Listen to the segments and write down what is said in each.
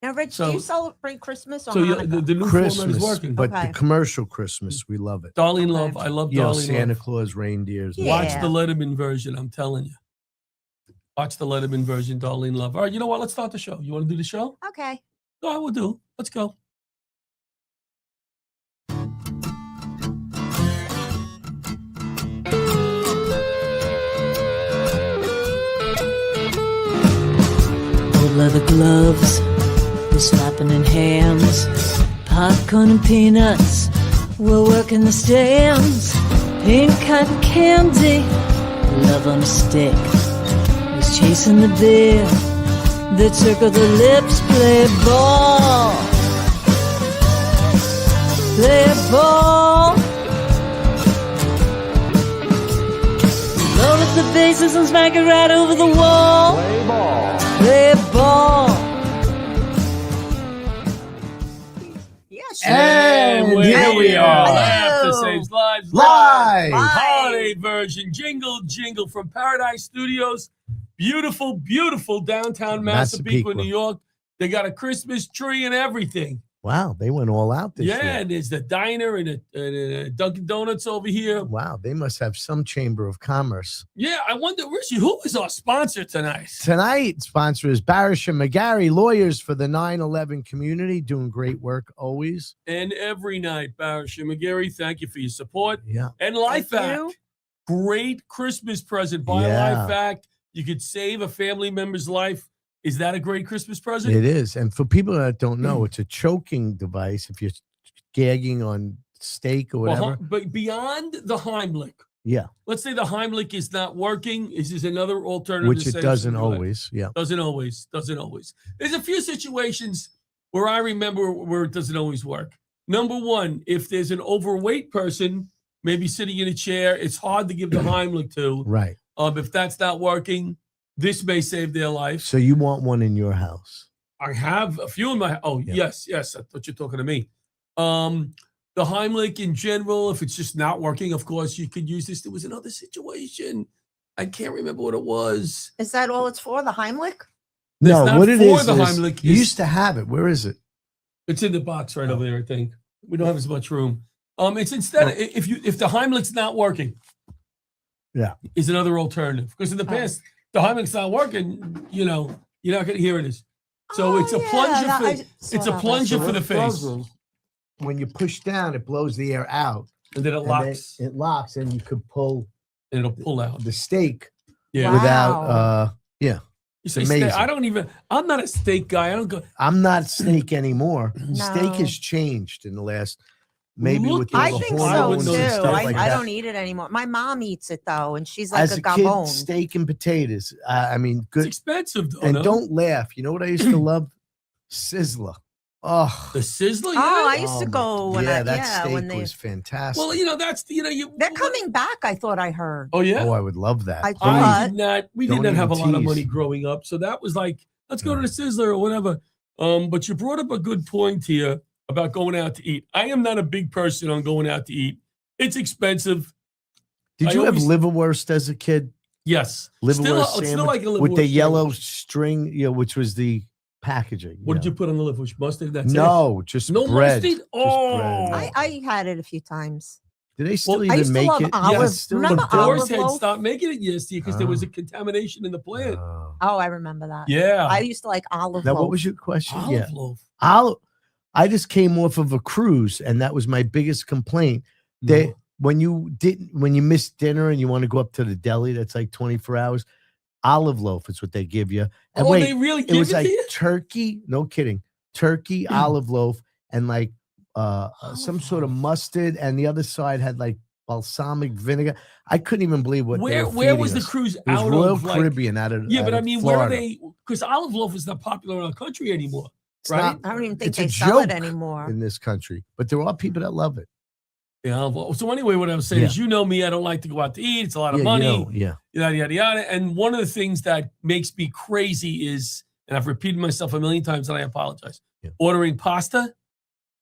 Now, Rich, do you celebrate Christmas or the new Christmas, format is working. but the commercial Christmas, we love it. Darlene Love, I love Darlene Santa Love. Claus, reindeers. Yeah. Watch the Letterman version, I'm telling you. Watch the Letterman version, Darlene Love. All right, you know what? Let's start the show. You want to do the show? Okay. All right, we'll do. Let's go. Leather gloves, we're slapping in hams, popcorn and peanuts, we're working the stands, pink cotton candy, love on a stick, was chasing the beer, that circle the lips, play ball, load up the bases and smack it right over the wall. Play ball. Play ball. Yes. And here we are. Laughter Saves Lives. Live. Holiday version. Jingle from Paradise Studios. Beautiful, beautiful downtown Massapequa, New York. They got a Christmas tree and everything. Wow, they went all out this year. Yeah, and there's the diner and a Dunkin' Donuts over here. Wow, they must have some chamber of commerce. Yeah, I wonder, Richie, who is our sponsor tonight? Tonight, sponsor is Barasch and McGarry, lawyers for the 9/11 community, doing great work always. And every night, Barasch and McGarry, thank you for your support. Yeah. And LifeVac, great Christmas present. Buy LifeVac. You could save a family member's life. Is that a great Christmas present? It is. And for people that don't know, it's a choking device if you're gagging on steak or whatever. But beyond the Heimlich, yeah. Let's say the Heimlich is not working. Is this another alternative? Which it doesn't always. Yeah. Doesn't always. There's a few situations where I remember where it doesn't always work. Number one, if there's an overweight person, maybe sitting in a chair, it's hard to give the Heimlich to. Right. If that's not working, this may save their life. So you want one in your house? I have a few in my. Yes. I thought you're talking to me. The Heimlich in general, if it's just not working, of course you could use this. There was another situation. I can't remember what it was. Is that all it's for? The Heimlich? No, what it is, the Heimlich you used to have it. Where is it? It's in the box right over there. I think we don't have as much room. It's instead if the Heimlich's not working. Yeah, is another alternative because in the past the Heimlich's not working. You're not going to hear it. So it's a plunger. It's a plunger for the face. When you push down, it blows the air out, and then it locks. It locks, and you could pull. And it'll pull out the steak. Yeah. Without. Yeah. You say steak. I'm not a steak guy. I don't go. I'm not steak anymore. No. Steak has changed in the last. Maybe with the I think so too. Like I don't eat it anymore. My mom eats it though, and she's like a gabon. Kid, steak and potatoes. I mean, good. It's expensive though. And don't laugh. You know what I used to love? Sizzler. Oh, the Sizzler. Yeah? Oh, I used to go when that steak was fantastic. Well, that's they're coming back. I thought I heard. Oh yeah. Oh, I would love that. I did not. We did not have a lot of money growing up, so that was like, let's go to the Sizzler or whatever. But you brought up a good point here about going out to eat. I am not a big person on going out to eat. It's expensive. Did you have liverwurst as a kid? Yes. Liverwurst sandwich still like a liverwurst with the yellow string, which was the packaging. What did you put on the liverwurst? Mustard? That's just no bread. Mustard? Oh. Bread. I had it a few times. Do they still even make it? Yes. Remember Doris had stopped making it yesterday because there was a contamination in the plant. Oh, I remember that. Yeah. I used to like olive loaf. Now, what was your question? Olive loaf. I just came off of a cruise, and that was my biggest complaint. When you miss dinner and you want to go up to the deli, that's like 24 hours. Olive loaf is what they give you. And they really give it was like to you? turkey. No kidding, turkey olive loaf and like some sort of mustard, and the other side had like balsamic vinegar. I couldn't even believe what. Where was the cruise out of? Royal Caribbean out of. Yeah, but I mean, Florida. where are they? Because olive loaf is not popular in our country anymore. Right? I don't even think they sell it anymore in this country, but there are people that love it. Yeah. So anyway, what I'm saying is, you know me, I don't like to go out to eat. It's a lot of money. Yada, yada, yada. And one of the things that makes me crazy is, and I've repeated myself a million times, and I apologize, ordering pasta,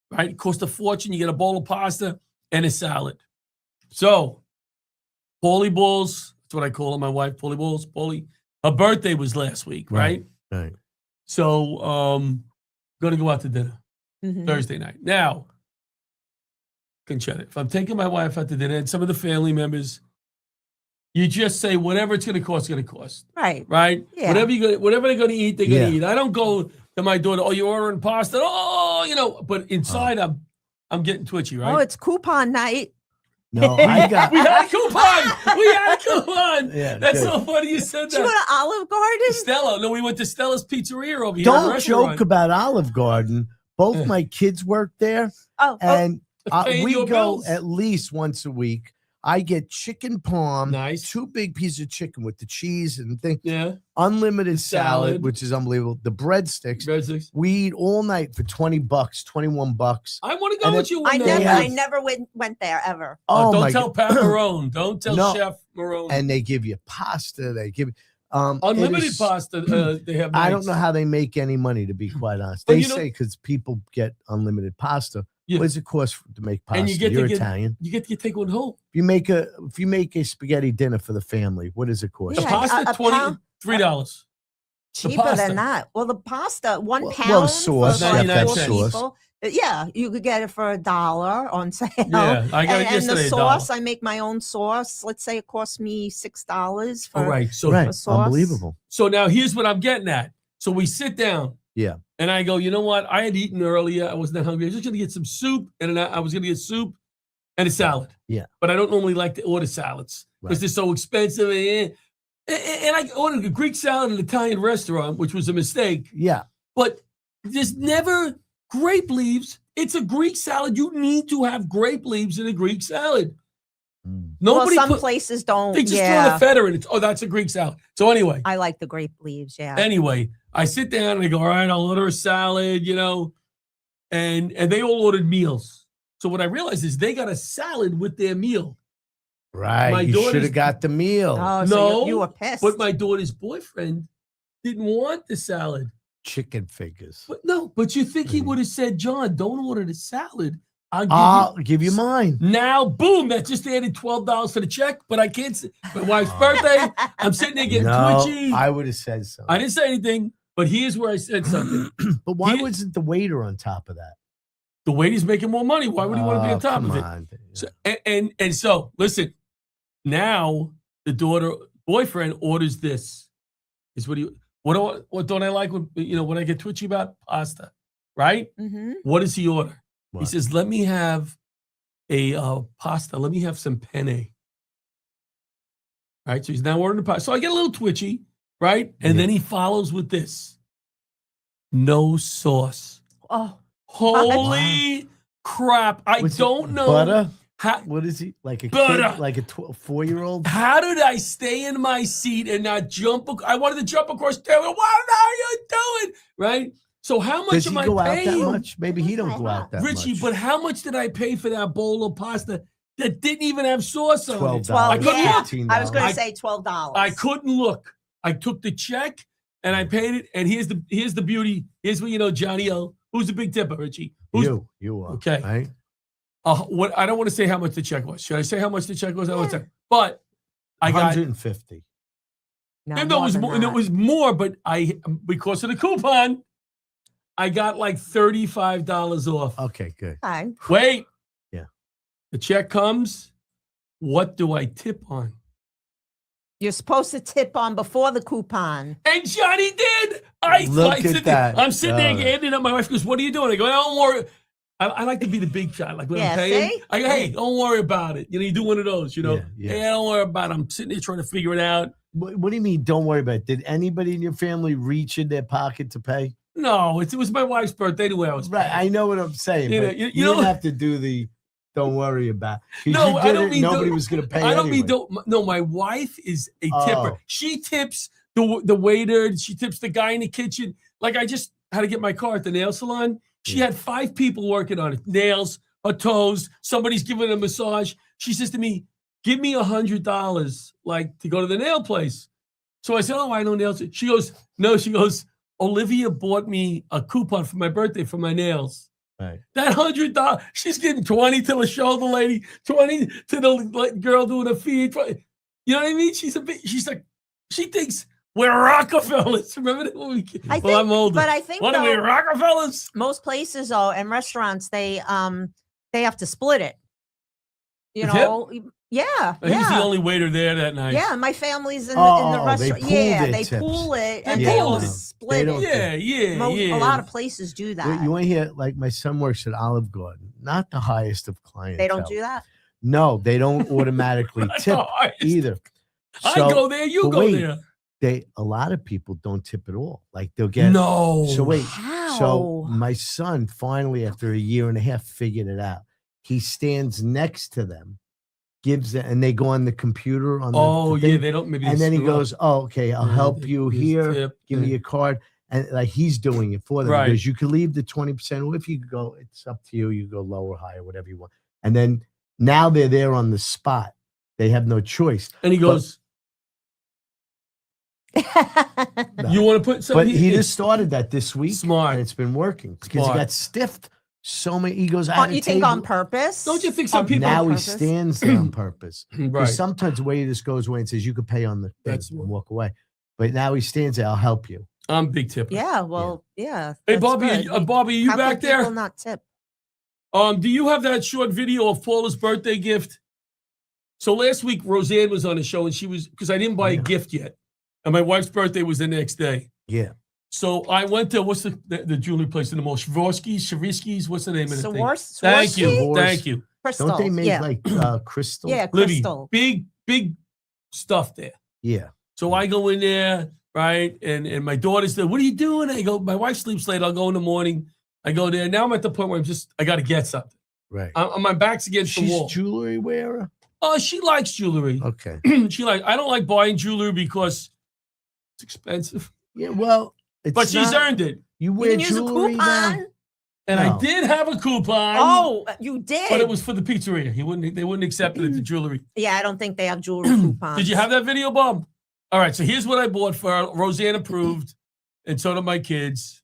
right? It costs a fortune. You get a bowl of pasta and a salad. So, Paulie Balls, that's what I call her, my wife, Paulie Balls. Paulie, her birthday was last week, right? Right. So, going to go out to dinner Mhm. Thursday night. Now, Conchetta, if I'm taking my wife out to dinner and some of the family members, you just say whatever it's going to cost, Right. right? Yeah. Whatever they're going to eat, they're going Yeah. to eat. I don't go to my daughter, oh, you're ordering pasta, but inside I'm getting twitchy, right? Oh, it's coupon night. No, I got. We had a coupon. Yeah, That's good. so funny you said Did you go that. to Olive Garden? Stella. No, we went to Stella's Pizzeria over here. Don't restaurant. joke about Olive Garden. Both Yeah. my kids work there, Oh, and Paying we your go bills. at least once a week. I get chicken parm, Nice. 2 big pieces of chicken with the cheese and thing, Yeah. unlimited salad, Salad. which is unbelievable. The breadsticks. Breadsticks. We eat all night for $20, $21. I want to go And with then- you. I one never, day. have- I never went there ever. Oh Don't my tell God. Pat Marone. Don't tell No. Chef Marone. And they give you pasta. They give Unlimited it is- pasta. They have. I don't nights. know how they make any money, to be quite honest. But They you know- say because people get unlimited pasta. Yeah. What does it cost to make pasta? And you get to You're get- Italian. You get to take one home. If you make a spaghetti dinner for the family, what does it cost? The Yeah, pasta a pound- $23. Cheaper pasta. than that. Well, the pasta, one Well, pound sauce, for you have to have 4 sauce. people. Yeah, you could get it for $1 on sale. Yeah, I got it and yesterday. the $1. sauce, I make my own sauce. Let's say it costs me $6 for All right. So Right, sauce. unbelievable. So now here's what I'm getting at. So we sit down. Yeah. And I go, you know what? I had eaten earlier. I wasn't that hungry. I was just going to get some soup, and then I was going to get soup and a salad. Yeah. But I don't normally like to order salads because Right. they're so expensive. And I ordered a Greek salad at an Italian restaurant, which was a mistake. Yeah, But there's never grape leaves. It's a Greek salad. You need to have grape leaves in a Greek salad. Nobody well, some put, places don't. they just throw Yeah, the feta in it. Oh, that's a Greek salad. So anyway. I like the grape leaves. Yeah. Anyway, I sit down and I go, all right, I'll order a salad, and they all ordered meals. So what I realized is they got a salad with their meal. right. My You daughter's- should have got the meal. Oh, No, so you were pissed. But my daughter's boyfriend didn't want the salad. Chicken fingers. But you think he would have said, John, don't order the salad. I'll give you mine. Now, boom, that just added $12 to the check, but I can't say my wife's birthday. I'm sitting there getting No, twitchy. I would have said so. I didn't say anything, but here's where I said something. But why He- wasn't the waiter on top of that? The waiter's making more money. Why would he want to be on top come of it? on. So, and so listen, now the boyfriend orders this. Is what don't I like when when I get twitchy about pasta, right? Mm-hmm. What does he order? What? He says, "Let me have a pasta. Let me have some penne." Right. So he's now ordering the pasta. So I get a little twitchy, right? And Yeah. then he follows with this: no sauce. Oh, Holy crap! I What's it, don't know butter. how. What is he like? A Butter. kid, like a 4-year-old? How did I stay in my seat and not jump? I wanted to jump across the table. What are you doing? Right? So how much Does he am I go out that paying? much? Maybe he don't go out that Richie, much. but how much did I pay for that bowl of pasta that didn't even have sauce on it? $12. I couldn't yeah. look. $15. I was going I- to say $12. I couldn't look. I took the check and I paid it. And here's the beauty. Here's what Johnny O. Who's the big tipper, Richie? Who's You are. Okay. Right? what I don't want to say how much the check was. Should I say how much the check was? I don't want to say. But I got 150. No, And there was than more, and that. there was more, but because of the coupon, I got like $35 off. Okay, good. Okay. Wait. Yeah. The check comes. What do I tip on? You're supposed to tip on before the coupon. And Johnny did. I Look like at sit that. There, I'm sitting there Oh. handing up. My wife goes, "What are you doing?" I go, "Don't worry." I like to be the big shot, like when Yeah, I'm paying. see? I go, "Hey, don't worry about it." You do one of those. Yeah. Hey, don't worry about it. I'm sitting there trying to figure it out. What do you mean? Don't worry about it. Did anybody in your family reach in their pocket to pay? No, it was my wife's birthday. The way I was Right. paying. I know what I'm saying. You know, but you you know- didn't have to do the don't worry about it. 'Cause No, you I did don't it, mean nobody don't- was going to pay I don't anyway. mean don't. No, my wife is a tipper. Oh. She tips the waiter. She tips the guy in the kitchen. Like I just had to get my car at the nail salon. She Yeah. had 5 people working on it. Nails, her toes. Somebody's giving her a massage. She says to me, "Give me $100, like to go to the nail place." So I said, "Oh, I know nails." She goes, "No." She goes, "Olivia bought me a coupon for my birthday for my nails." Right. That $100, she's getting 20 to the shoulder lady, 20 to the girl doing her feet. You know what I mean? She's like, she thinks We're Rockefellers. Remember that when I'm older. But I think What are we, though, Rockefellers? most places and restaurants they have to split it. You The know, yeah, He was the only waiter there that night. yeah. My family's in the they restaurant. pooled Yeah, their they tips. pool it They and they pool all it. split They don't- it. Yeah. A lot of places do that. Wait, you want to hear, like, my son works at Olive Garden, not the highest of clientele. They don't do that. No, they don't automatically tip either. I So, go there, you but go wait, there. A lot of people don't tip at all. Like, they'll get No. So wait, How? so my son finally, after a year and a half, figured it out. He stands next to them, gives it, and they go on the computer on the thing, they don't maybe. and then he screw up. goes, "Oh, okay, I'll Yeah, help they- you there's here. tip, Give me yeah. your card." And like he's doing it for them. Right. Because you can leave the 20%, or if you go, it's up to you. You go low or high or whatever you want. And then now they're there on the spot. They have no choice. And he goes, No. "You want to put something?" But he just started that this week. Smart. And it's been working because he Smart. got stiffed so many. He goes out. You think on purpose? Don't you think some On people- Now he purpose? stands there on purpose. Right. Because sometimes the way this goes away and says you could pay on the thing That's and what- walk away. But now he stands there. I'll help you. I'm big tipper. Yeah. Well, yeah. Hey, that's Bobby, good. Bobby, are you How back could people there? not tip? Do you have that short video of Paula's birthday gift? So last week, Roseanne was on the show, and she was because I didn't buy a Yeah. gift yet, and my wife's birthday was the next day. Yeah. So I went to what's the jewelry place in the mall? Sharisky's. What's the name of the thing? Swarovski? Thank you, Swarovski? thank you, Crystal. Don't they make yeah. like crystal? Yeah, Libby. crystal. Big stuff there. Yeah. So I go in there, right, and my daughter's there. What are you doing? I go. My wife sleeps late. I'll go in the morning. I go there. Now I'm at the point where I got to get something. Right. My back's against the She's wall. jewelry wearer? Oh, she likes jewelry. Okay. I don't like buying jewelry because it's expensive. Yeah, well, it's But she's not- earned it. You You wear can use a jewelry now? coupon. And No. I did have a coupon. Oh, you did. But it was for the pizzeria. They wouldn't accept it at the jewelry. Yeah, I don't think they have jewelry coupons. Did you have that video, Bob? All right, so here's what I bought for her. Roseanne approved, and so did my kids.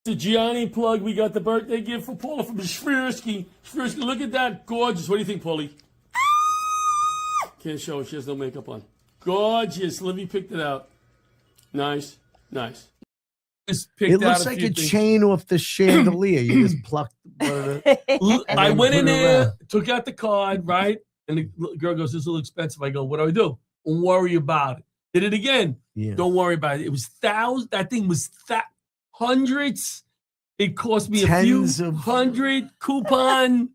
The Gianni plug, we got the birthday gift for Paula from Shvirsky. Shvirsky, look at that. Gorgeous. What do you think, Paulie? Can't show her. She has no makeup on. Gorgeous. Livy picked it out. Nice. Just picked It looks out like few a things. chain off the chandelier. You just plucked one of the- and I then went in put it there, around. took out the card, right? And the girl goes, "This is a little expensive." I go, "What do? Don't worry about it." Did it again. Yeah. Don't worry about it. It was thousands. That thing was hundreds. It cost me Tens a few of- hundred coupon.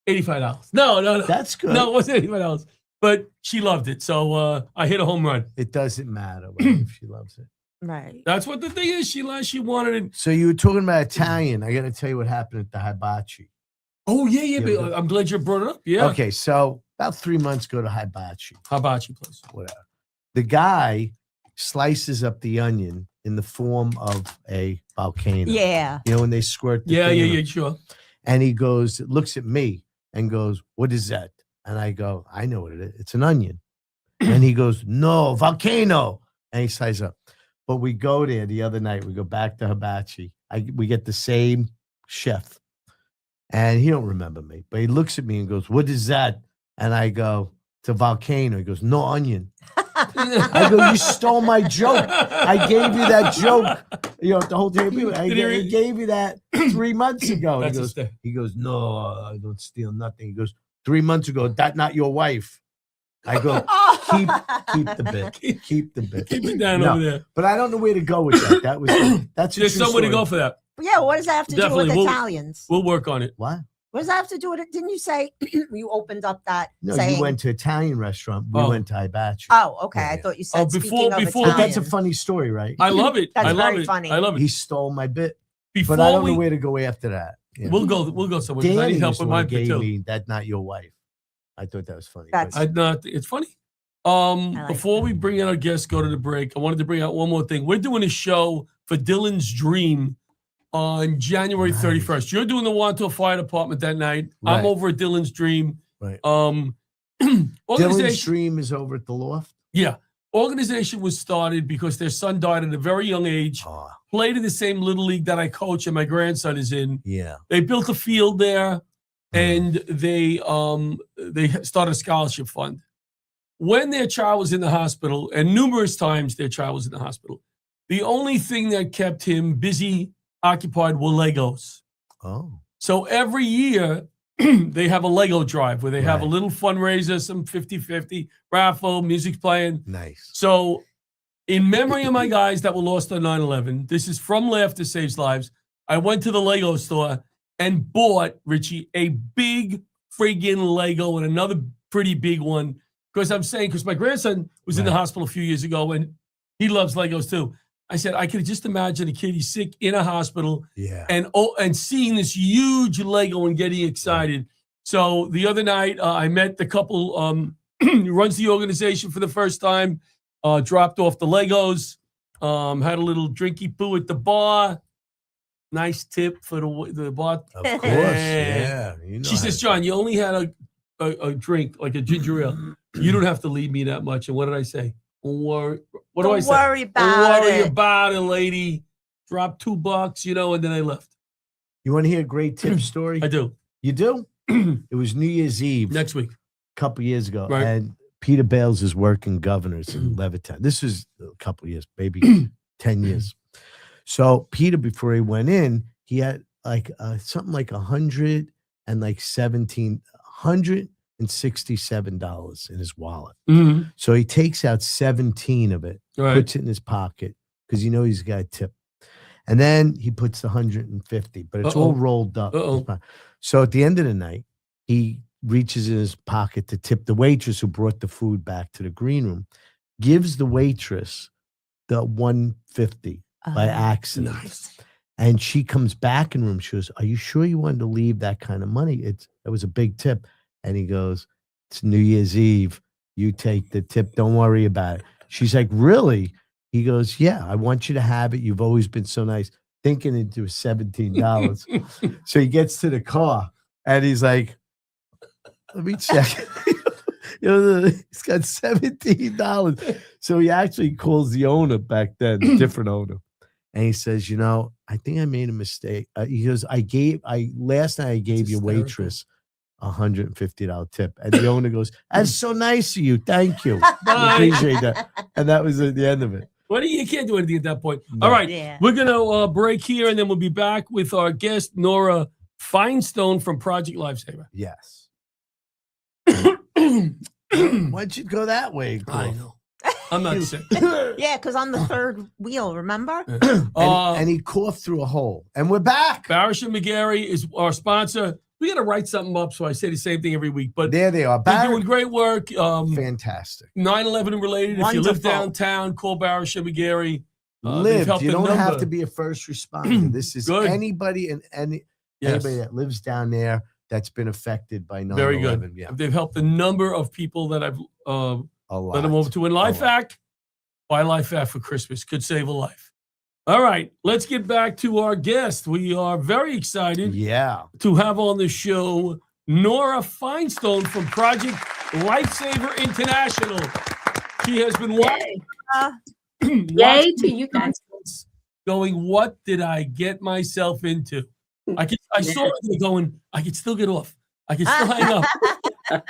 $85. No. That's good. No, it wasn't $85. But she loved it. So I hit a home run. It doesn't matter if she loves it. Right. That's what the thing is. She wanted it. So you were talking about Italian. I got to tell you what happened at the hibachi. Oh, yeah. Yeah, But I'm glad you brought it up. Yeah. Okay, so about 3 months ago to hibachi, How about you, please? whatever. The guy slices up the onion in the form of a volcano. Yeah. You know, when they squirt the Yeah, thing in yeah, them. sure. And he goes, looks at me and goes, "What is that?" And I go, "I know what it is. It's an onion." And he goes, "No, volcano." And he slices up. But we go there the other night. We go back to hibachi. We get the same chef. And he don't remember me. But he looks at me and goes, "What is that?" And I go, "It's a volcano." He goes, "No onion." I go, "You stole my joke. I gave you that joke. You know, the whole table. I gave you that 3 months ago." And That's a he goes, "No, I don't steal nothing." He goes, 3 months ago, that not your wife. I go, keep the bit. Keep the bit. Keep it down No, over there. But I don't know where to go with that. That's a There's true somewhere to story. go for that. Yeah, what does that have to Definitely, do with we'll- Italians? We'll work on it. What? What does that have to do with it? Didn't you say you opened up that No, saying? you went to Italian restaurant. We Oh. went to hibachi. Oh, okay. Yeah, I yeah. thought you said before- speaking of before- But that's a Italian. funny story, right? I love it. That's I love very it. funny. I love it. He stole my bit. Before But I don't we, know where to go after that. Yeah. we'll go somewhere. 'cause I Danny need help was the with one my who bit gave too. me that not your wife. I thought that was funny. That's- but- I'd not. It's funny. like Before that. we bring in our guests, go to the break. I wanted to bring out one more thing. We're doing a show for Dylan's Dream on January Nice. 31st. You're doing the Wanto Fire Department that night. Right. I'm over at Dylan's Dream. Right. Organization. Dylan's Dream is over at the loft. Yeah. Organization was started because their son died at a very young age. Oh, Played in the same little league that I coach and my grandson is in. yeah. They built a field there, and they started a scholarship fund. when their child was in the hospital, and numerous times their child was in the hospital, the only thing that kept him busy, occupied, were Legos. Oh. So every year, they have a Lego drive where they have a Right. little fundraiser, some 50-50, raffle, music's playing. Nice. So in memory of my guys that were lost on 9/11, this is from Laughter Saves Lives. I went to the Lego store and bought, Richie, a big friggin' Lego and another pretty big one. Because my grandson was in the hospital a few years ago and he loves Legos too. I said, I could just imagine a kid, he's sick in a hospital Yeah. and seeing this huge Lego and getting excited. So the other night, I met the couple who runs the organization for the first time, dropped off the Legos, had a little drinky poo at the bar. Nice tip for the bar. Of course. Yeah. You know She says, John, you only had a drink, like a ginger ale. You don't have to lead me that much. And what did I say? Don't worry. What do I say? Worry about Don't worry it. about it, lady. Drop $2, and then I left. You want to hear a great tip story? I do. You do? It was New Year's Eve Next week. a couple years ago. Right. And Peter Bales is working governors in Levittown. This is a couple years, maybe 10 years. So Peter, before he went in, he had like something like $167 in his wallet. Mm-hmm. So he takes out 17 of it, Right. puts it in his pocket because he's got a tip. And then he puts the 150, but it's all rolled up. So at the end of the night, he reaches in his pocket to tip the waitress who brought the food back to the green room, gives the waitress the 150 by accident. Nice. And she comes back in the room. She goes, are you sure you wanted to leave that kind of money? It was a big tip. And he goes, it's New Year's Eve. You take the tip. Don't worry about it. She's like, really? He goes, yeah, I want you to have it. You've always been so nice. Thinking it was $17. So he gets to the car and he's like, let me check. He's got $17. So he actually calls the owner back then, different owner. And he says, I think I made a mistake. He goes, last night I gave your waitress $150 tip. And the owner goes, that's so nice of you. Thank you. I appreciate that. And that was at the end of it. Well, you can't do anything at that point. No. All right. Yeah. We're going to break here, and then we'll be back with our guest, Nora Feinstone from Project Lifesaver. Yes. Why'd you go that way? I know. I'm not sick. Yeah, because I'm the third wheel, remember? And he coughed through a hole. And we're back. Barasch and McGarry is our sponsor. We got to write something up, so I say the same thing every week. But There they are. they're doing great work. Fantastic. 9/11 related. If you live Wonderful. downtown, call Barasch and McGarry. They've Live. helped You a don't have number. to be a first responder. This is Good. anybody and anybody that lives down there that's been affected by 9/11. Very good. Yeah, They've helped a number of people that I've a lot. let them over to. In LifeVac, buy LifeVac for Christmas. Could save a life. All right, let's get back to our guest. We are very excited Yeah. to have on the show Nora Feinstone from Project Lifesaver International. She has been watching Yay to you guys. going, what did I get myself into? I saw it going, I could still get off. I could still hang up.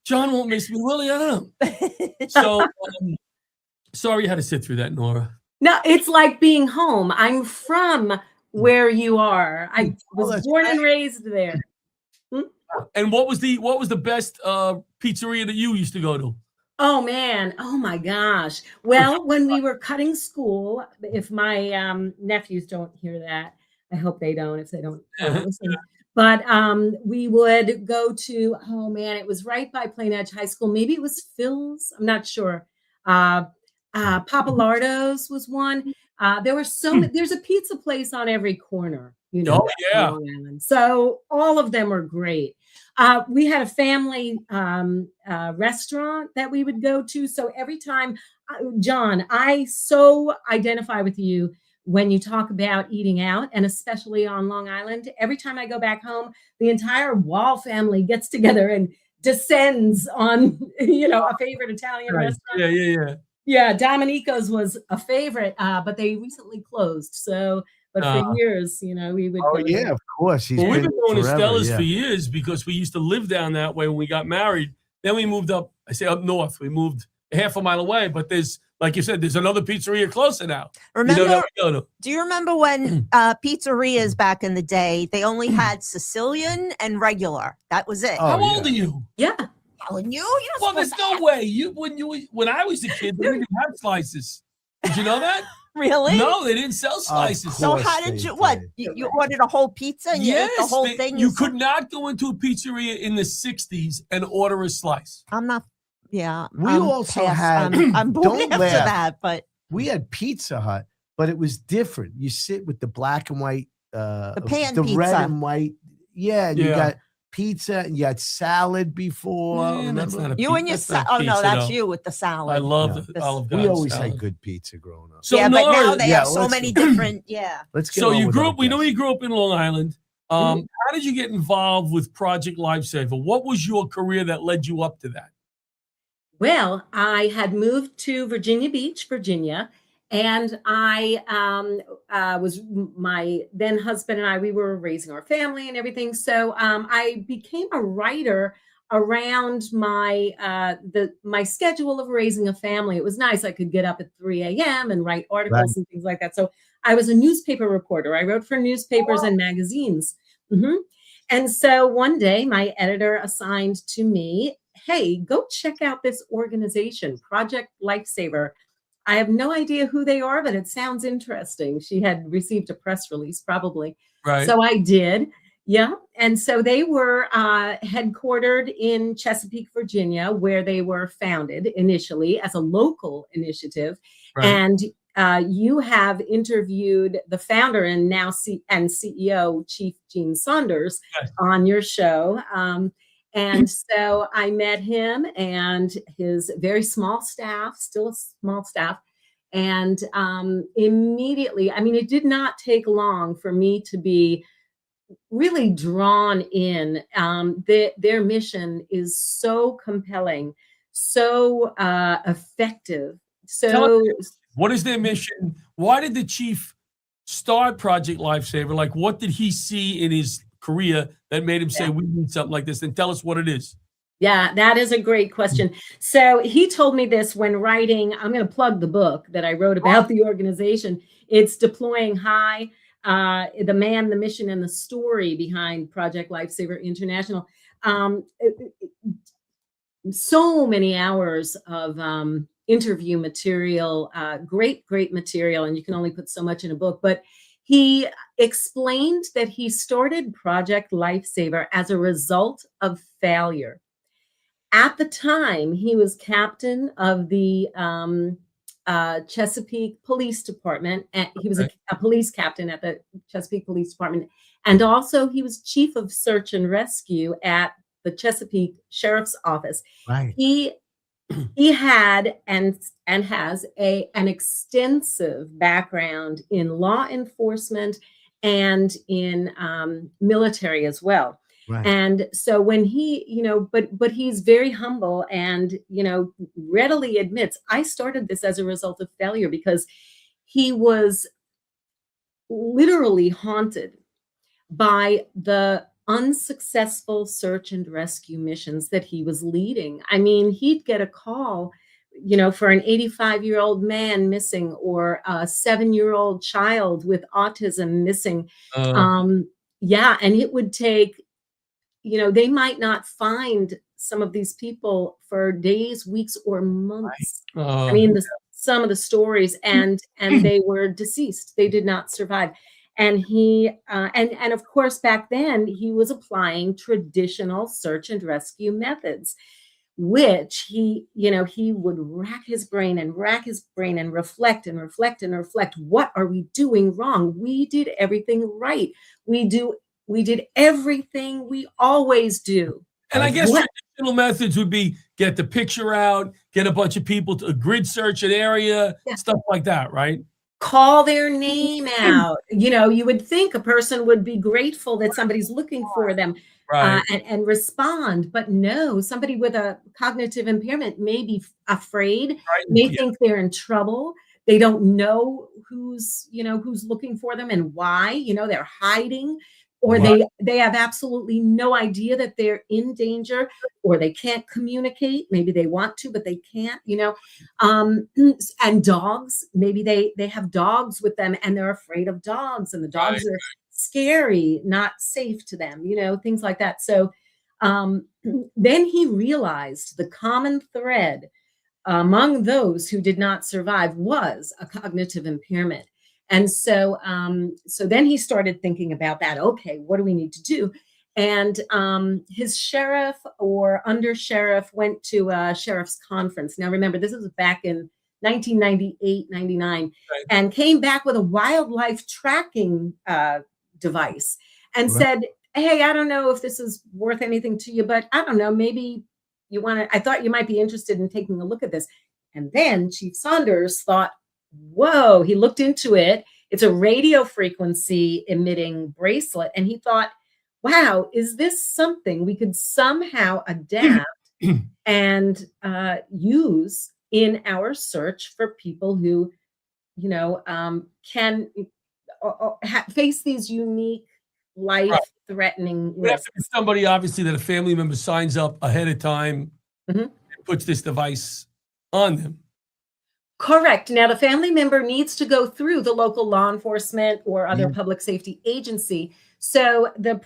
John won't miss me, will he? I don't know. So, sorry you had to sit through that, Nora. No, it's like being home. I'm from where you are. I was born and raised there. And what was the best pizzeria that you used to go to? Oh man. Oh my gosh. Well, when we were cutting school, if my nephews don't hear that, I hope they don't. If they don't listen. But we would go to, oh man, it was right by Plain Edge High School. Maybe it was Phil's. I'm not sure. Papalardo's was one. There were so many. There's a pizza place on every corner, Oh, yeah. Long Island. So all of them were great. We had a family restaurant that we would go to. So every time, John, I so identify with you when you talk about eating out, and especially on Long Island. Every time I go back home, the entire Wall family gets together and descends on, a favorite Italian restaurant. Yeah. Yeah, Dominico's was a favorite, but they recently closed. So, but for years, we would. Oh go yeah, there. of course. Well, we've been going to forever, Stella's yeah. for years because we used to live down that way when we got married. Then we moved up I say up north. We moved half a mile away, but there's, like you said, there's another pizzeria closer now. Remember, that we go to. do you remember when pizzerias back in the day, they only had Sicilian and regular? That was it. Oh, How yeah. old are you? Yeah. Telling you, Well, there's no way. When I was a kid, they didn't have slices. Did you know that? Really? No, they didn't sell slices. So course how they did you? What did. you ordered a whole pizza and you ate the whole thing? You could not go into a pizzeria in the 60s and order a slice. I'm not. Yeah. We I'm also past- had- I'm born don't after laugh. that, but We had Pizza Hut, but it was different. You sit with the black and white, the pan the pizza. red and white. Yeah, and you Yeah. got pizza and you had salad before. Yeah, that's not a You and your that's not oh no, pizza, that's though. you with the salad. I love Yeah. the Olive We Garden always salad. had good pizza growing up. So yeah, but now Nora, they yeah, have so let's- many different. Yeah. Let's get so on you with grew our up. We know guest. you grew up in Long Island. How did you get involved with Project Lifesaver? What was your career that led you up to that? Well, I had moved to Virginia Beach, Virginia, and I was my then husband and I. We were raising our family and everything, so I became a writer around my my schedule of raising a family. It was nice. I could get up at 3 a.m. and write articles and things like that. So I was a newspaper reporter. I wrote for newspapers and magazines. And so one day, my editor assigned to me, hey, go check out this organization, Project Lifesaver. I have no idea who they are, but it sounds interesting. She had received a press release, probably. Right. So I did. Yeah. And so they were headquartered in Chesapeake, Virginia, where they were founded initially as a local initiative. Right. And you have interviewed the founder and now CEO, Chief Gene Saunders, Yes. on your show. And so I met him and his very small staff, still a small staff. And immediately, I mean, it did not take long for me to be really drawn in. Their mission is so compelling, so effective. Tell So What is their mission? Why did the chief start Project Lifesaver? Like, what did he see in his career that made him say, we need something like this? And tell us what it is. yeah, that is a great question. So he told me this when writing, I'm going to plug the book that I wrote about the organization. It's Deploying High, the man, the mission, and the story behind Project Lifesaver International. So many hours of interview material, great material, and you can only put so much in a book. But he explained that he started Project Lifesaver as a result of failure. At the time, he was captain of the Chesapeake Police Department. And he was a police captain at the Chesapeake Police Department. And also he was chief of search and rescue at the Chesapeake Sheriff's Office. Right. He had and has an extensive background in law enforcement and in military as well. Right. And so when he, but he's very humble and, readily admits, I started this as a result of failure, because he was literally haunted by the unsuccessful search and rescue missions that he was leading. I mean, he'd get a call, for an 85-year-old man missing, or a 7-year-old child with autism missing. And it would take, they might not find some of these people for days, weeks, or months. Right. I mean, some of the stories, and they were deceased. They did not survive. And he, and of course, back then he was applying traditional search and rescue methods, which he would rack his brain and reflect and reflect and reflect. What are we doing wrong? We did everything right. We did everything we always do. And I guess traditional methods would be get the picture out, get a bunch of people to grid search an area, stuff like that, right? Call their name out. You would think a person would be grateful that somebody's looking for them, Right. and respond. But no, somebody with a cognitive impairment may be afraid, Right. may think they're in trouble. They don't know who's looking for them and why, they're hiding. or Wow. they have absolutely no idea that they're in danger, or they can't communicate. Maybe they want to, but they can't, and dogs, maybe they have dogs with them and they're afraid of dogs, and the dogs are scary, not safe to them, things like that. So then he realized the common thread among those who did not survive was a cognitive impairment. And so then he started thinking about that. Okay, what do we need to do? And his sheriff or under sheriff went to a sheriff's conference. Now, remember, this was back in 1998, 99, and came back with a wildlife tracking device and said, hey, I don't know if this is worth anything to you, but I don't know, maybe you want to, I thought you might be interested in taking a look at this. And then Chief Saunders thought, whoa, he looked into it. It's a radio frequency emitting bracelet. And he thought, wow, is this something we could somehow adapt and use in our search for people who, can face these unique life-threatening risks? Somebody, obviously, that a family member signs up ahead of time and puts this device on them. Correct. Now, the family member needs to go through the local law enforcement or other public safety agency. So the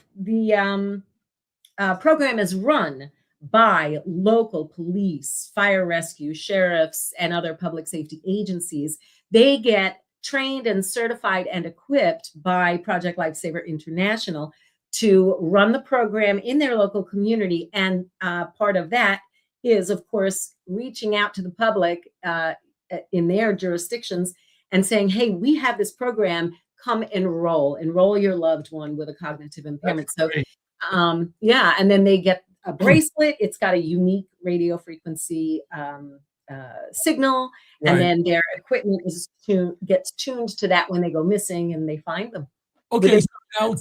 program is run by local police, fire rescue, sheriffs, and other public safety agencies. They get trained and certified and equipped by Project Lifesaver International to run the program in their local community. And part of that is, of course, reaching out to the public in their jurisdictions and saying, hey, we have this program, come enroll your loved one with a cognitive impairment. So and then they get a bracelet. It's got a unique radio frequency signal, and then their equipment gets tuned to that when they go missing and they find them. Okay, so now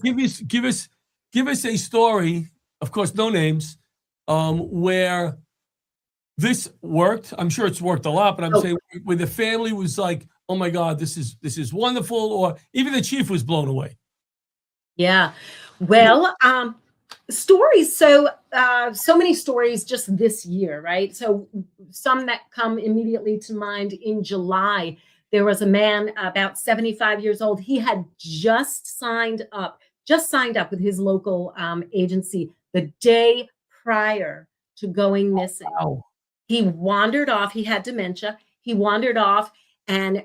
give us a story, of course, no names, where this worked. I'm sure it's worked a lot, but I'm saying where the family was like, oh my God, this is wonderful, or even the chief was blown away. Yeah. Well, stories. So many stories just this year, right? So some that come immediately to mind. In July, there was a man about 75 years old. He had just signed up with his local agency the day prior to going missing. Wow. He wandered off. He had dementia. He wandered off and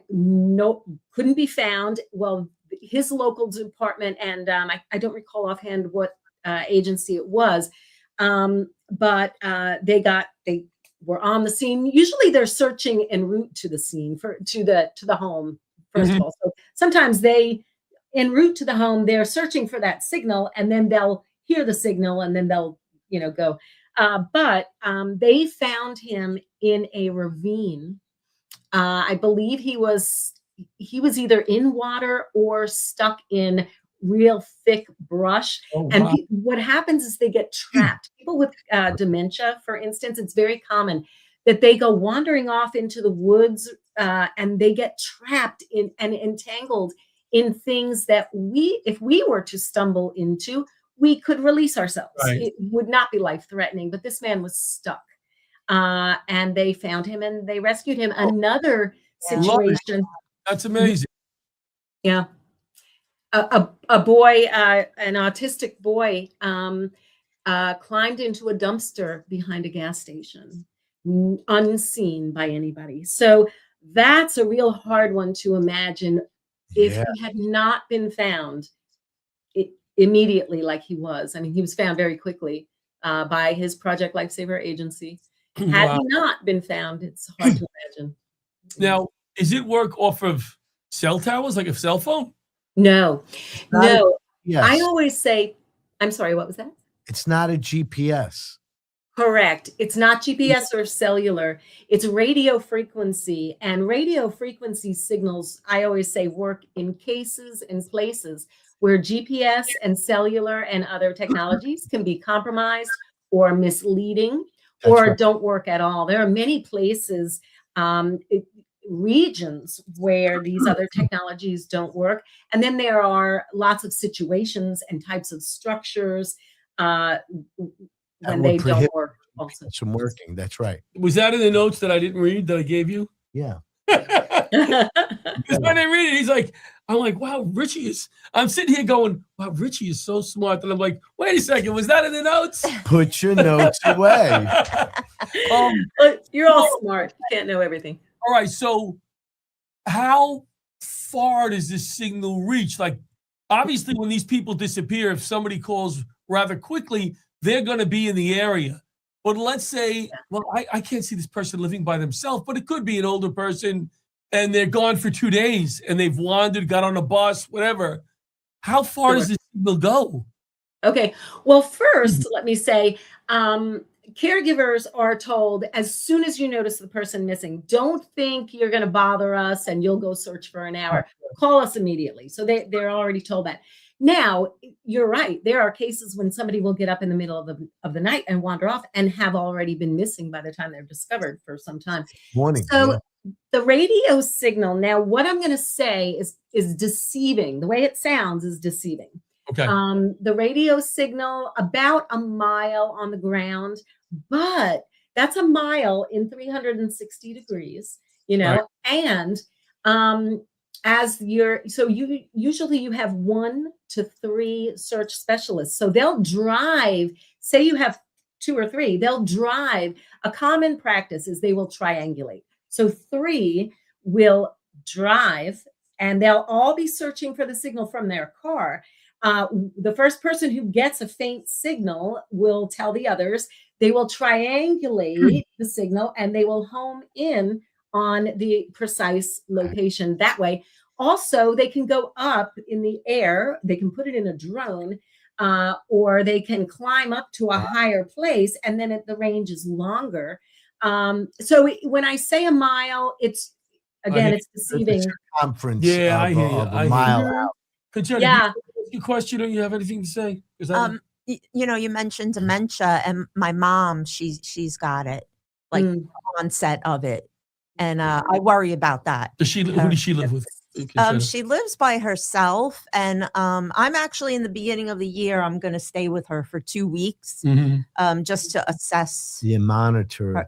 couldn't be found. Well, his local department, and I don't recall offhand what agency it was, but they were on the scene. Usually they're searching en route to the scene to the home, first of all. So sometimes en route to the home, they're searching for that signal, and then they'll hear the signal and then they'll go. But they found him in a ravine. I believe he was either in water or stuck in real thick brush. Oh, and wow. What happens is they get trapped. People with dementia, for instance, it's very common that they go wandering off into the woods and they get trapped in and entangled in things that if we were to stumble into, we could release ourselves. Right. It would not be life-threatening, but this man was stuck. And they found him and they rescued him. Another situation. That's amazing. Yeah. A boy, an autistic boy, climbed into a dumpster behind a gas station, unseen by anybody. So that's a real hard one to imagine if he had not been found immediately like he was. I mean, he was found very quickly by his Project Lifesaver agency. Had he not been found, it's hard to imagine. Now, is it work off of cell towers, like a cell phone? No. Yes. I always say, I'm sorry, what was that? It's not a GPS. Correct. It's not GPS or cellular. It's radio frequency. And radio frequency signals, I always say, work in cases and places where GPS and cellular and other technologies can be compromised or misleading. That's or right. Don't work at all. There are many places. regions where these other technologies don't work. And then there are lots of situations and types of structures when they don't work also. From working. That's right. Was that in the notes that I didn't read that I gave you? Yeah. Because when I read it, I'm like, wow, I'm sitting here going, wow, Richie is so smart. And I'm like, wait a second, was that in the notes? Put your notes away. But you're all smart. You can't know everything. All right, so how far does this signal reach? Like, obviously, when these people disappear, if somebody calls rather quickly, they're going to be in the area. But let's say, well, I can't see this person living by themselves, but it could be an older person, and they're gone for 2 days, and they've wandered, got on a bus, whatever. How far does this signal go? Okay. Well, first, let me say, caregivers are told as soon as you notice the person missing, don't think you're going to bother us and you'll go search for an hour. Call us immediately. So they're already told that. Now, you're right. There are cases when somebody will get up in the middle of the night and wander off and have already been missing by the time they're discovered for some time. Morning. So the radio signal, now what I'm going to say is deceiving. The way it sounds is deceiving. Okay. The radio signal about a mile on the ground, but that's a mile in 360 degrees, right. And you usually have 1 to 3 search specialists. So they'll drive, say you have 2 or 3, they'll drive. A common practice is they will triangulate. So 3 will drive and they'll all be searching for the signal from their car. The first person who gets a faint signal will tell the others. They will triangulate the signal and they will home in on the precise location that way. Also, they can go up in the air. They can put it in a drone, or they can climb up to a higher place, and then the range is longer. So when I say a mile, it's deceiving. It's a conference. Yeah, I hear you. A mile out. Conchetta, yeah. Your question? Don't you have anything to say? You mentioned dementia, and my mom, she's got it, like onset of it, and I worry about that. Who does she live with? She lives by herself, and I'm actually in the beginning of the year. I'm going to stay with her for 2 weeks, just to assess. You monitor. Her,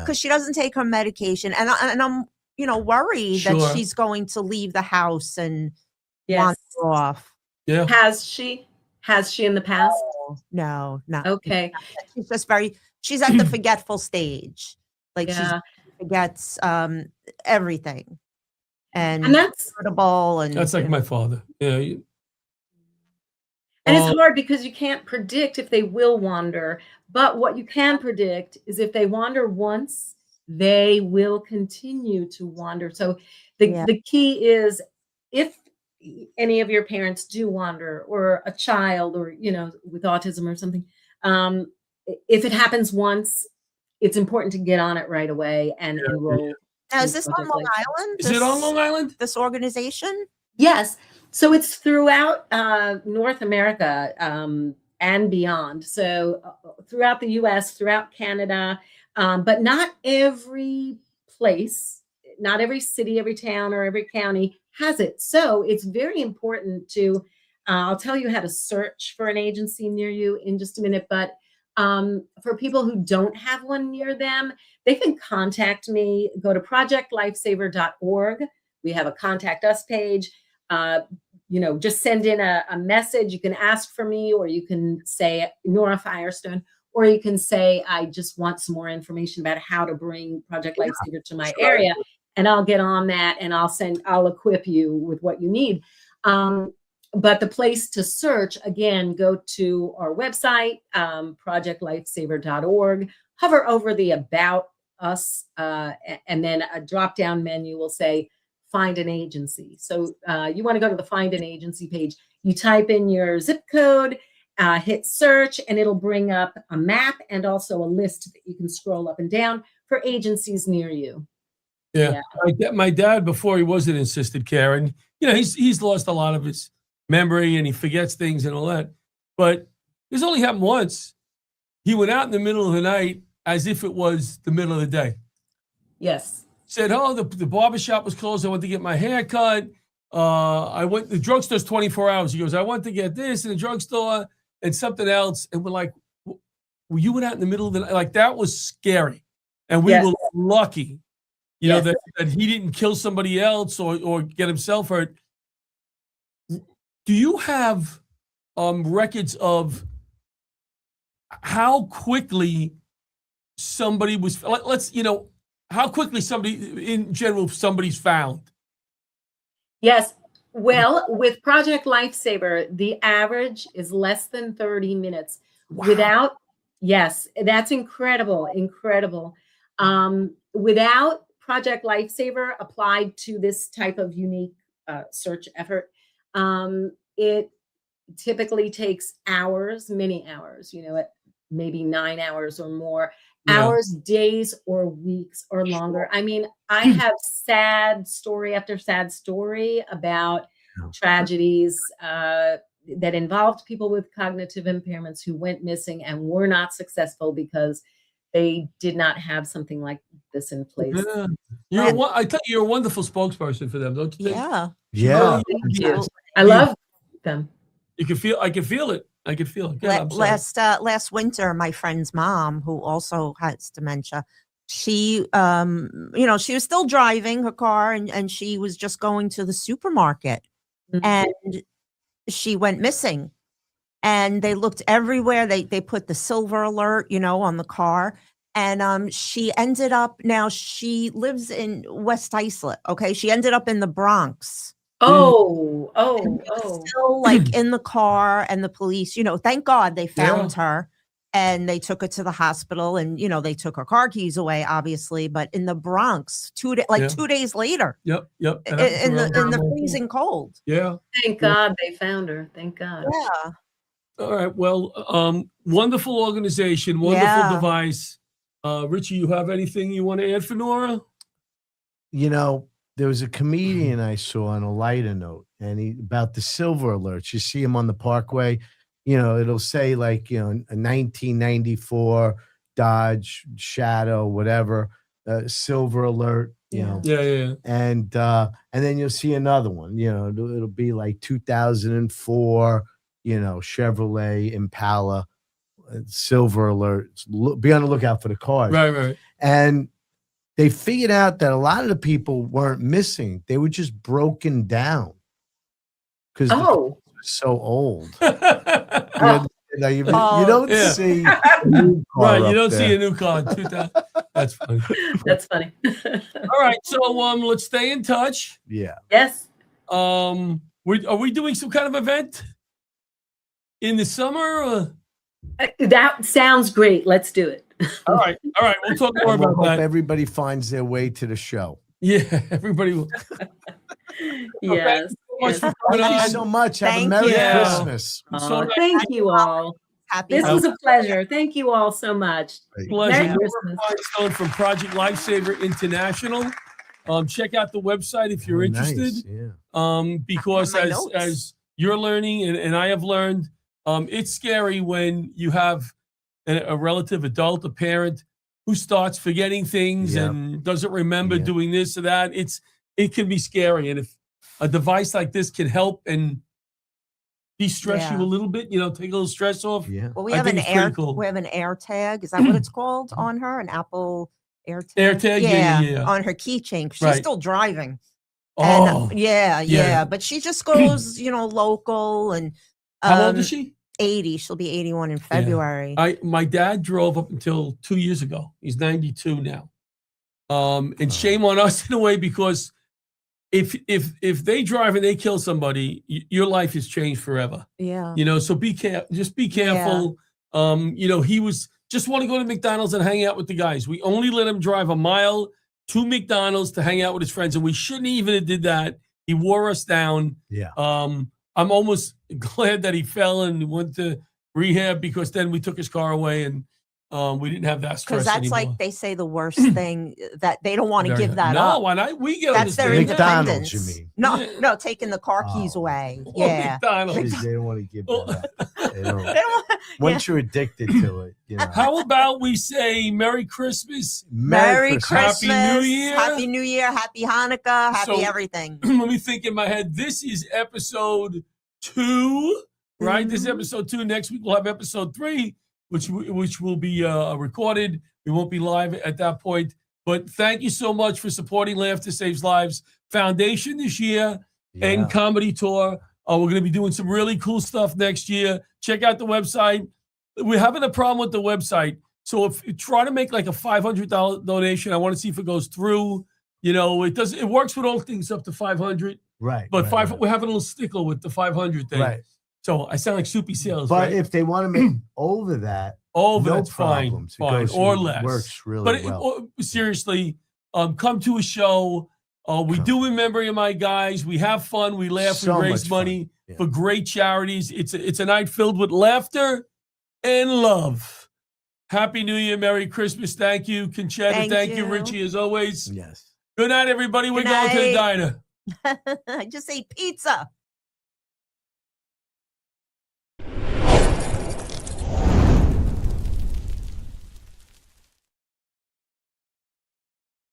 because she doesn't take her medication, and I'm worried that she's going to leave the house and wander off. Yeah. Has she in the past? No. Okay. She's just she's at the forgetful stage. Like she forgets everything. And that's irritable, and that's like my father. Yeah. And it's hard because you can't predict if they will wander. But what you can predict is if they wander once, they will continue to wander. So the key is, if any of your parents do wander, or a child, or with autism or something, if it happens once, it's important to get on it right away and enroll. Now, is this on Long Island? Is it on Long Island? This organization? Yes. So it's throughout North America and beyond. So throughout the U.S., throughout Canada, but not every place, not every city, every town, or every county has it. So it's very important to, I'll tell you how to search for an agency near you in just a minute, but for people who don't have one near them, they can contact me. Go to projectlifesaver.org. We have a contact us page. Just send in a message. You can ask for me, or you can say Nora Firestone, or you can say, I just want some more information about how to bring Project Lifesaver to my area. And I'll get on that, and I'll equip you with what you need. But the place to search, again, go to our website, projectlifesaver.org, hover over the About Us, and then a drop-down menu will say, Find an Agency. So you want to go to the Find an Agency page. You type in your zip code, hit search, and it'll bring up a map and also a list that you can scroll up and down for agencies near you. Yeah. My dad, before he was in assisted care, and he's lost a lot of his memory and he forgets things and all that. But this only happened once. He went out in the middle of the night as if it was the middle of the day. Yes. said, oh, the barbershop was closed. I went to get my hair cut. The drugstore's 24 hours. He goes, I went to get this in the drugstore and something else. And we're like, well, you went out in the middle of the night. Like, that was scary. And we were lucky, you know, that he didn't kill somebody else or get himself hurt. Do you have records of how quickly somebody was, how quickly somebody's found? Yes. Well, with Project Lifesaver, the average is less than 30 minutes. Wow. Yes, that's incredible. Without Project Lifesaver applied to this type of unique search effort, it typically takes hours, many hours, maybe 9 hours or more, hours, days, or weeks or longer. I mean, I have sad story after sad story about tragedies that involved people with cognitive impairments who went missing and were not successful because they did not have something like this in place. Yeah. I tell you, you're a wonderful spokesperson for them, don't you think? Yeah. Thank you. I love them. I can feel it. I could feel it. Last winter, my friend's mom, who also has dementia, she she was still driving her car and she was just going to the supermarket and she went missing. And they looked everywhere. They put the silver alert, on the car. And she ended up, now she lives in West Islip. Okay. She ended up in the Bronx. Oh. Still like in the car, and the police, thank God they found her and they took her to the hospital, and, they took her car keys away, obviously, but in the Bronx 2 days later. Yep. In the freezing cold. Yeah. Thank God they found her. Thank God. Yeah. All right. Well, wonderful organization, wonderful device. Richie, you have anything you want to add for Nora? There was a comedian I saw on a lighter note, and about the silver alerts. You see him on the Parkway, it'll say like, a 1994 Dodge Shadow, whatever, silver alert, Yeah. And then you'll see another one, it'll be like 2004, Chevrolet Impala, silver alert. Be on the lookout for the cars. Right. And they figured out that a lot of the people weren't missing. They were just broken down because so old. You don't see a new car. Right, you don't see a new car in 2000. That's funny. That's funny. All right, so let's stay in touch. Yeah. Yes. Are we doing some kind of event in the summer? That sounds great. Let's do it. All right. We'll talk more about hope that. Everybody finds their way to the show. Yeah, everybody will. Yes. Thank you so much. Have a Merry Christmas. Thank you all. This was a pleasure. Thank you all so much. Pleasure. Merry Christmas. From Project Lifesaver International. Check out the website if you're interested. Nice. Because as you're learning and I have learned, it's scary when you have a relative, adult, a parent who starts forgetting things and doesn't remember doing this or that. It can be scary. And if a device like this can help and de-stress you a little bit, take a little stress off. Yeah. Well, we have an air tag. Is that what it's called on her? An Apple air tag? Air tag, yeah. On her keychain. She's still driving. Oh. And, yeah. But she just goes, local. And how old is she? 80. She'll be 81 in February. My dad drove up until 2 years ago. He's 92 now. And shame on us in a way, because if they drive and they kill somebody, your life is changed forever. Yeah. So be careful. Just be careful. He was just want to go to McDonald's and hang out with the guys. We only let him drive a mile to McDonald's to hang out with his friends, and we shouldn't even have did that. He wore us down. Yeah. I'm almost glad that he fell and went to rehab, because then we took his car away and We didn't have that stress Because that's anymore. like they say the worst thing that they don't want to Very give nice. that no, up. why not? We get That's their McDonald's, independence. you mean? No, Yeah. no, taking the car keys Oh. away. Or Yeah. McDonald's. They don't want to give that up. They don't. They don't want- Once you're addicted to it, you know. How about we say Merry Christmas? Merry Christmas. Happy New Year. Happy New Year. Happy Hanukkah. Happy So- everything. Let me think in my head. This is episode 2, right? This is Mhm. episode 2. Next week we'll have episode 3, which will be recorded. We won't be live at that point. But thank you so much for supporting Laughter Saves Lives Foundation this year and Comedy Tour. We're going to be doing some really cool stuff next year. Check out the website. We're having a problem with the website. So if you try to make like a $500 donation, I want to see if it goes through. You know, it does. It works with all things up to 500. Right. But right, we're having a little stickle with the 500 thing. right. So I sound like Soupy Sales. But right? if they want to make over that, Over, no that's fine. problems. It Fine. goes- Or it less. works really But well. seriously, come to a show. We do remember you, my guys. We have fun. We laugh. So we raise much fun. money Yeah. for great charities. It's a night filled with laughter and love. Happy New Year. Merry Christmas. Thank you, Conchetta. Thank you, you. Richie, as always. Yes. Good night, everybody. We're Good going to the night. diner. I just ate pizza.